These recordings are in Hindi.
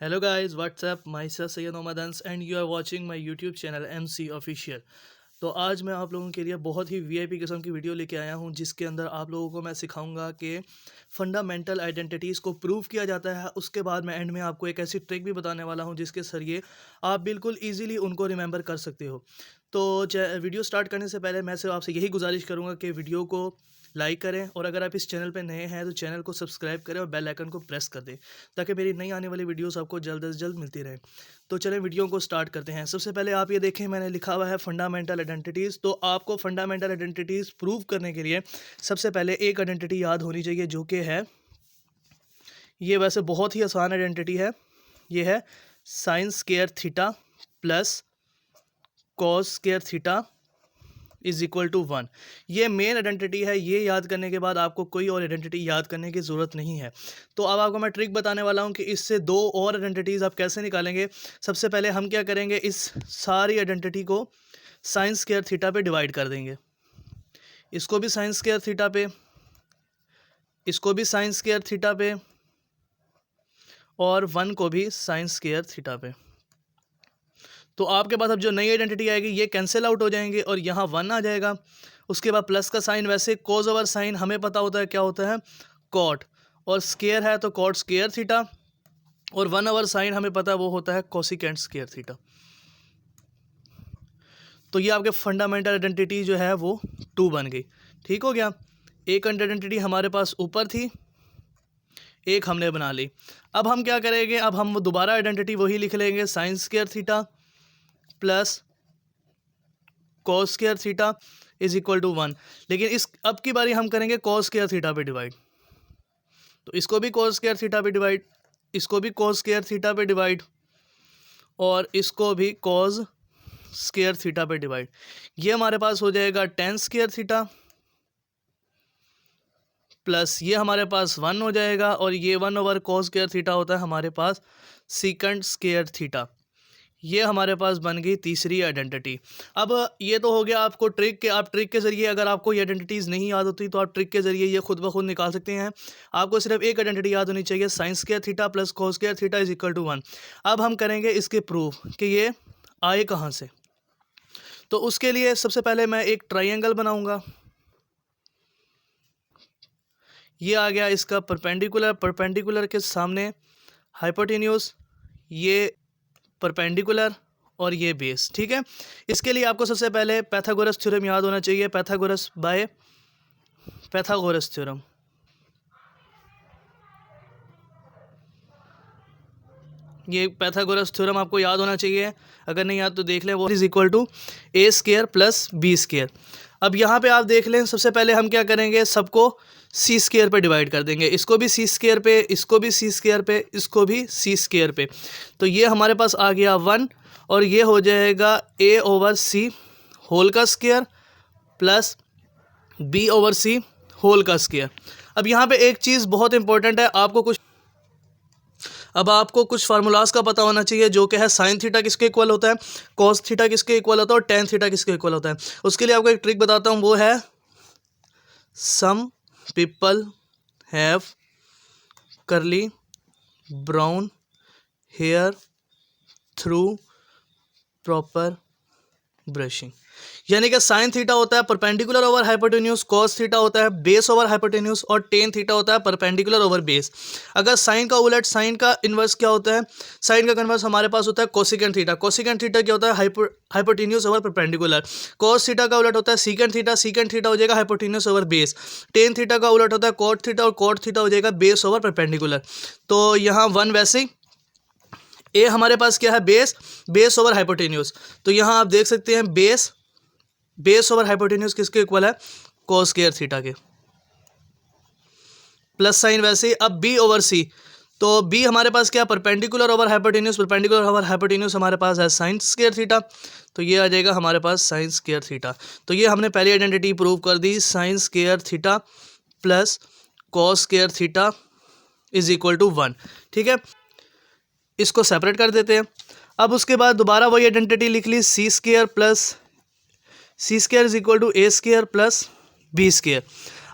Hello guys, what's up? Myself Sayyid Mohammad Ans and you are watching my YouTube channel MC Official। तो आज मैं आप लोगों के लिए बहुत ही वीआईपी किस्म की वीडियो लेके आया हूं, जिसके अंदर आप लोगों को मैं सिखाऊंगा कि फंडामेंटल आइडेंटिटीज़ को प्रूव किया जाता है। उसके बाद मैं एंड में आपको एक ऐसी ट्रिक भी बताने वाला हूं जिसके जरिए आप बिल्कुल ईजिली उनको रिमेंबर कर सकते हो। तो वीडियो स्टार्ट करने से पहले मैं सिर्फ आपसे यही गुजारिश करूँगा कि वीडियो को लाइक करें और अगर आप इस चैनल पर नए हैं तो चैनल को सब्सक्राइब करें और बेल आइकन को प्रेस कर दें ताकि मेरी नई आने वाली वीडियोस आपको जल्द से जल्द मिलती रहे। तो चलें वीडियो को स्टार्ट करते हैं। सबसे पहले आप ये देखें, मैंने लिखा हुआ है फंडामेंटल आइडेंटिटीज़। तो आपको फंडामेंटल आइडेंटिटीज़ प्रूव करने के लिए सबसे पहले एक आइडेंटिटी याद होनी चाहिए, जो कि है ये। वैसे बहुत ही आसान आइडेंटिटी है। ये है sine square theta plus cos square theta is equal to 1। ये मेन आइडेंटिटी है। ये याद करने के बाद आपको कोई और आइडेंटिटी याद करने की ज़रूरत नहीं है। तो अब आपको मैं ट्रिक बताने वाला हूँ कि इससे दो और आइडेंटिटीज़ आप कैसे निकालेंगे। सबसे पहले हम क्या करेंगे, इस सारी आइडेंटिटी को साइन स्क्वायर थीटा पे डिवाइड कर देंगे। इसको भी साइन स्क्वायर थीटा पे, इसको भी साइन स्क्वायर थीटा पे और 1 को भी साइन स्क्वायर थीटा पे। तो आपके पास अब जो नई आइडेंटिटी आएगी ये कैंसिल आउट हो जाएंगे और यहाँ 1 आ जाएगा। उसके बाद प्लस का साइन, वैसे कोस ओवर साइन हमें पता होता है क्या होता है, कॉट, और स्क्वायर है तो कॉट स्क्वायर थीटा, और 1 ओवर साइन हमें पता है वो होता है कोसिकेंट स्क्वायर थीटा। तो ये आपके फंडामेंटल आइडेंटिटी जो है वो 2 बन गई। ठीक हो गया। एक आइडेंटिटी हमारे पास ऊपर थी, एक हमने बना ली। अब हम क्या करेंगे, अब हम दोबारा आइडेंटिटी वही लिख लेंगे, sine square theta plus cos square theta is equal to 1। लेकिन इस अब की बारी हम करेंगे कॉस स्क्वायर थीटा पे डिवाइड। तो इसको भी कॉस स्क्वायर थीटा पे डिवाइड, इसको भी कॉस स्क्वायर थीटा पे डिवाइड और इसको भी कॉस स्क्वायर थीटा पे डिवाइड। ये हमारे पास हो जाएगा टेन स्क्वायर थीटा प्लस ये हमारे पास 1 हो जाएगा और ये 1 ओवर कॉस स्क्वायर थीटा होता है हमारे पास सीकेंट स्क्वायर थीटा। ये हमारे पास बन गई तीसरी आइडेंटिटी। अब ये तो हो गया आपको ट्रिक के, आप ट्रिक के ज़रिए, अगर आपको ये आइडेंटिटीज़ नहीं याद होती तो आप ट्रिक के ज़रिए ये खुद ब खुद निकाल सकते हैं। आपको सिर्फ एक आइडेंटिटी याद होनी चाहिए, sine square theta plus cos square theta is equal to 1। अब हम करेंगे इसके प्रूफ कि ये आए कहाँ से। तो उसके लिए सबसे पहले मैं एक ट्राइंगल बनाऊँगा। ये आ गया इसका परपेंडिकुलर, परपेंडिकुलर के सामने हाइपोटेन्यूज, ये परपेंडिकुलर और ये बेस। ठीक है। इसके लिए आपको सबसे पहले पैथागोरस थ्योरम याद होना चाहिए, पैथागोरस बाय पैथागोरस थ्योरम। ये पैथागोरस थ्योरम आपको याद होना चाहिए, अगर नहीं याद तो देख लें। वो is equal to A square plus B square. अब यहाँ पे आप देख लें, सबसे पहले हम क्या करेंगे, सबको सी स्क्वायर पे डिवाइड कर देंगे। इसको भी सी स्क्वायर पे, इसको भी सी स्क्वायर पे, इसको भी सी स्क्वायर पे। तो ये हमारे पास आ गया 1 और ये हो जाएगा ए ओवर सी होल का स्क्वायर प्लस बी ओवर सी होल का स्क्वायर। अब यहाँ पे एक चीज़ बहुत इंपॉर्टेंट है, आपको कुछ फार्मूलाज का पता होना चाहिए, जो कि है साइन थीटा किसके इक्वल होता है, कॉस थीटा किसके इक्वल होता है और टेन थीटा किसके इक्वल होता है। उसके लिए आपको एक ट्रिक बताता हूँ, वो है some people have curly brown hair through proper brushing. यानी कि साइन थीटा होता है perpendicular over hypotenuse, cos theta होता है बेस ओवर हाइपोटेन्यूज और टेन थीटा होता है परपेंडिकुलर ओवर बेस। अगर साइन का उलट, साइन का इन्वर्स क्या होता है, साइन का कन्वर्स हमारे पास होता है कोसिकेंट थीटा। कोसिकेंट थीटा क्या होता है, hypotenuse over perpendicular. Cos theta का उलट होता है सीकेंट थीटा, सीकेंट थीटा हो जाएगा hypotenuse over base. Tan theta का उलट होता है कॉट थीटा और कॉट थीटा हो जाएगा बेस ओवर परपेंडिकुलर। तो यहाँ 1 वैसे ही, ए हमारे पास क्या है, बेस ओवर हाइपोटेन्यूज। तो यहाँ आप देख सकते हैं बेस ओवर हाइपोटेन्यूज किसके इक्वल है, कॉस स्क्वायर थीटा के। प्लस साइन वैसे ही। अब बी ओवर सी, तो बी हमारे पास क्या, perpendicular over hypotenuse, perpendicular over hypotenuse हमारे पास है साइन स्क्वायर थीटा। तो ये आ जाएगा हमारे पास साइन स्क्वायर थीटा। तो ये हमने पहली आइडेंटिटी प्रूव कर दी, sine square theta plus cos square theta is equal to 1। ठीक है, इसको सेपरेट कर देते हैं। अब उसके बाद दोबारा वही आइडेंटिटी लिख ली, C square plus C square is equal to A square plus B square.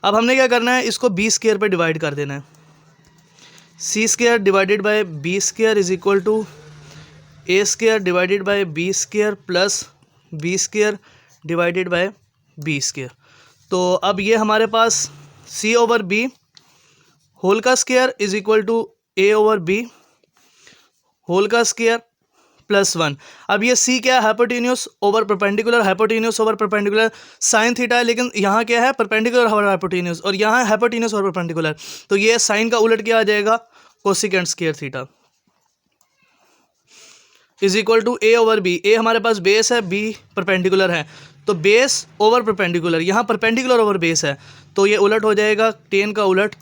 अब हमने क्या करना है, इसको बी स्क्वायर पे डिवाइड कर देना है। C square divided by B square is equal to A square divided by B square plus B square divided by B square. तो अब ये हमारे पास सी ओवर बी होल का square is equal to A over B whole का स्क्वायर प्लस 1। अब ये सी क्या है, hypotenuse over perpendicular, hypotenuse over perpendicular sine theta है, लेकिन यहाँ क्या है परपेंडिकुलर ओवर हाइपोटेन्यूस, और यहाँ है हाइपोटेन्यूस ओवर परपेंडिकुलर। तो ये साइन का उलट क्या आ जाएगा, cosecant square theta is equal to A over B. A हमारे पास बेस है, बी परपेंडिकुलर है, तो बेस ओवर परपेंडिकुलर, यहाँ परपेंडिकुलर ओवर बेस है, तो ये उलट हो जाएगा, टेन का उलट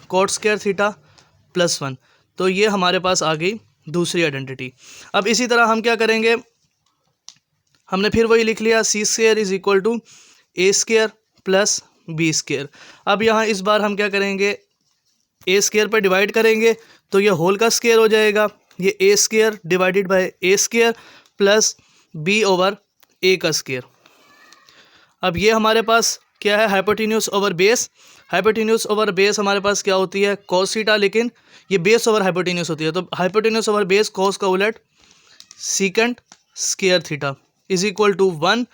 कॉट स्क्वायर थीटा प्लस 1। तो ये हमारे पास आ गई दूसरी आइडेंटिटी। अब इसी तरह हम क्या करेंगे, हमने फिर वही लिख लिया, C square is equal to A square plus B square. अब यहाँ इस बार हम क्या करेंगे, ए स्क्वायर पर डिवाइड करेंगे, तो ये होल का स्क्वायर हो जाएगा, ये A square divided by A square plus B over A का स्क्वायर। अब ये हमारे पास क्या है, hypotenuse over base. Hypotenuse over base हमारे पास क्या होती है, कॉस थीटा, लेकिन ये बेस ओवर हाइपोटेन्यूस होती है, तो हाइपोटेन्यूस ओवर बेस कॉस का उलट secant square theta is equal to 1।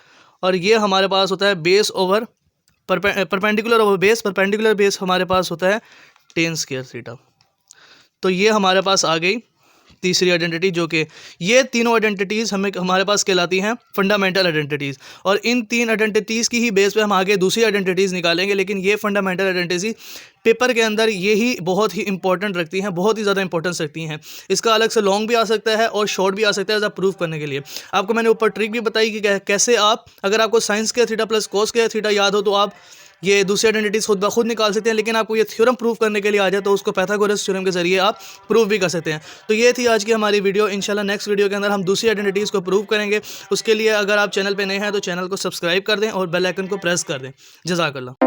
और ये हमारे पास होता है base over perpendicular over base, perpendicular base हमारे पास होता है टेन स्क्वायर थीटा। तो ये हमारे पास आ गई तीसरी आइडेंटिटी, जो कि ये तीनों आइडेंटिटीज़ हमारे पास कहलाती हैं फंडामेंटल आइडेंटिटीज़, और इन तीन आइडेंटिटीज़ की ही बेस पे हम आगे दूसरी आइडेंटिटीज़ निकालेंगे। लेकिन ये फंडामेंटल आइडेंटिटी पेपर के अंदर यही बहुत ही इंपॉर्टेंट रखती हैं, बहुत ही ज़्यादा इंपॉर्टेंस रखती हैं। इसका अलग से लॉन्ग भी आ सकता है और शॉर्ट भी आ सकता है एज प्रूफ करने के लिए। आपको मैंने ऊपर ट्रिक भी बताई कि कैसे आप, अगर आपको साइंस के थीटा प्लस कोस के थीटा याद हो, तो आप ये दूसरी आइडेंटिटीज खुद ब खुद निकाल सकते हैं। लेकिन आपको ये थ्योरम प्रूव करने के लिए आ जाए तो उसको पाइथागोरस थ्योरम के जरिए आप प्रूव भी कर सकते हैं। तो ये थी आज की हमारी वीडियो। इंशाल्लाह नेक्स्ट वीडियो के अंदर हम दूसरी आइडेंटिटीज़ को प्रूव करेंगे। उसके लिए अगर आप चैनल पे नए हैं तो चैनल को सब्सक्राइब कर दें और बेल आइकन को प्रेस कर दें। जज़ाकल्लाह।